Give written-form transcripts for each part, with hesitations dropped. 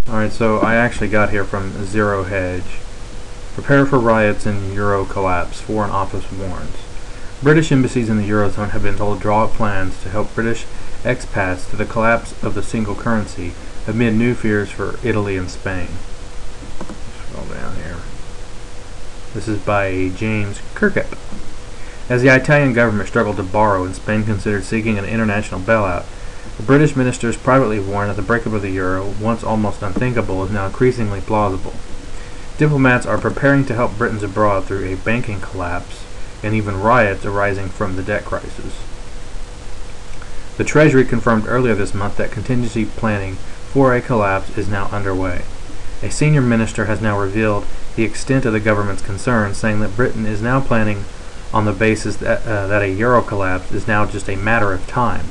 Alright, so I actually got here from Zero Hedge. Prepare for riots in Euro collapse. Foreign Office warns. British embassies in the Eurozone have been told to draw up plans to help British expats to the collapse of the single currency amid new fears for Italy and Spain. Scroll down here. This is by James Kirkup. As the Italian government struggled to borrow and Spain considered seeking an international bailout, the British ministers privately warned that the breakup of the euro, once almost unthinkable, is now increasingly plausible. Diplomats are preparing to help Britons abroad through a banking collapse and even riots arising from the debt crisis. The Treasury confirmed earlier this month that contingency planning for a collapse is now underway. A senior minister has now revealed the extent of the government's concerns, saying that Britain is now planning on the basis that a euro collapse is now just a matter of time.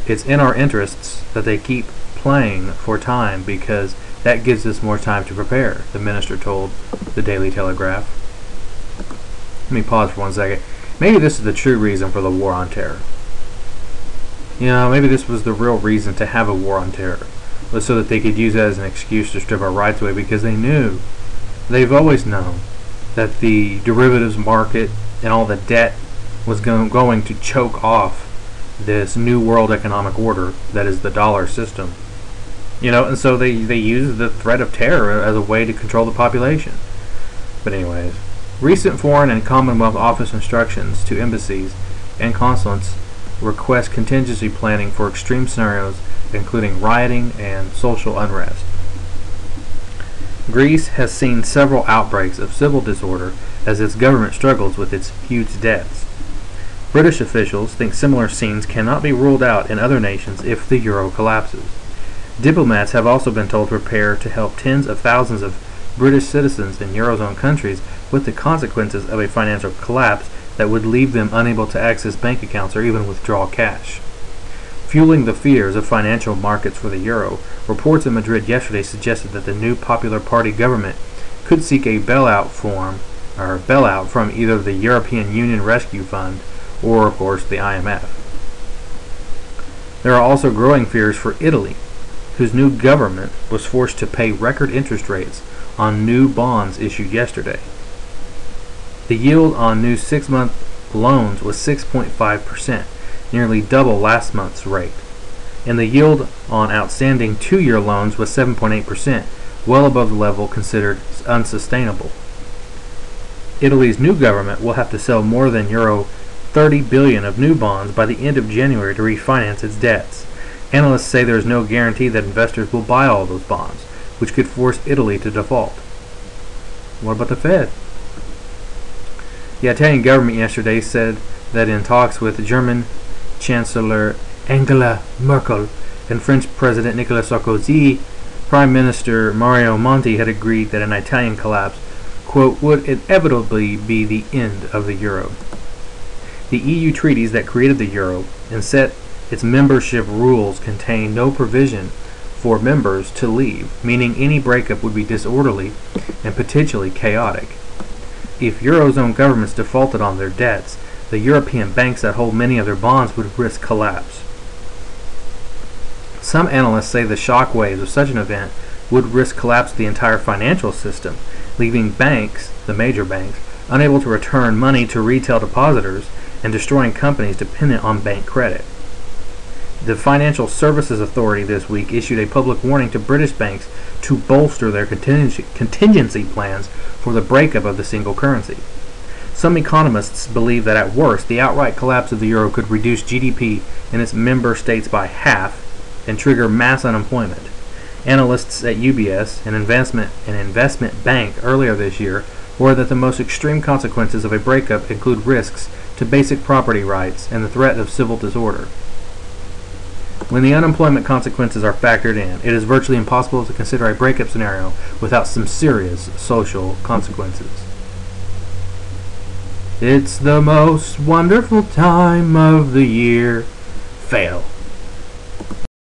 It's in our interests that they keep playing for time because that gives us more time to prepare, the minister told the Daily Telegraph. Let me pause for 1 second. Maybe this is the true reason for the war on terror. You know, maybe this was the real reason to have a war on terror, was so that they could use that as an excuse to strip our rights away, because they've always known that the derivatives market and all the debt was going to choke off this new world economic order that is the dollar system. You know, and so they use the threat of terror as a way to control the population. But anyways, recent Foreign and Commonwealth Office instructions to embassies and consulates request contingency planning for extreme scenarios, including rioting and social unrest. Greece has seen several outbreaks of civil disorder as its government struggles with its huge debts. British officials think similar scenes cannot be ruled out in other nations if the euro collapses. Diplomats have also been told to prepare to help tens of thousands of British citizens in Eurozone countries with the consequences of a financial collapse that would leave them unable to access bank accounts or even withdraw cash. Fueling the fears of financial markets for the euro, reports in Madrid yesterday suggested that the new Popular Party government could seek a bailout from either the European Union Rescue Fund or, of course, the IMF. There are also growing fears for Italy, whose new government was forced to pay record interest rates on new bonds issued yesterday. The yield on new 6-month loans was 6.5%, nearly double last month's rate, and the yield on outstanding 2-year loans was 7.8%, well above the level considered unsustainable. Italy's new government will have to sell more than euro 30 billion of new bonds by the end of January to refinance its debts. Analysts say there is no guarantee that investors will buy all those bonds, which could force Italy to default. What about the Fed? The Italian government yesterday said that in talks with German Chancellor Angela Merkel and French President Nicolas Sarkozy, Prime Minister Mario Monti had agreed that an Italian collapse, quote, would inevitably be the end of the euro. The EU treaties that created the euro and set its membership rules contain no provision for members to leave, meaning any breakup would be disorderly and potentially chaotic. If Eurozone governments defaulted on their debts, the European banks that hold many of their bonds would risk collapse. Some analysts say the shock waves of such an event would risk collapse of the entire financial system, leaving banks, the major banks, unable to return money to retail depositors and destroying companies dependent on bank credit. The Financial Services Authority this week issued a public warning to British banks to bolster their contingency plans for the breakup of the single currency. Some economists believe that at worst, the outright collapse of the euro could reduce GDP in its member states by half and trigger mass unemployment. Analysts at UBS, an investment bank, earlier this year warned that the most extreme consequences of a breakup include risks to basic property rights and the threat of civil disorder. When the unemployment consequences are factored in, it is virtually impossible to consider a breakup scenario without some serious social consequences. It's the most wonderful time of the year. Fail.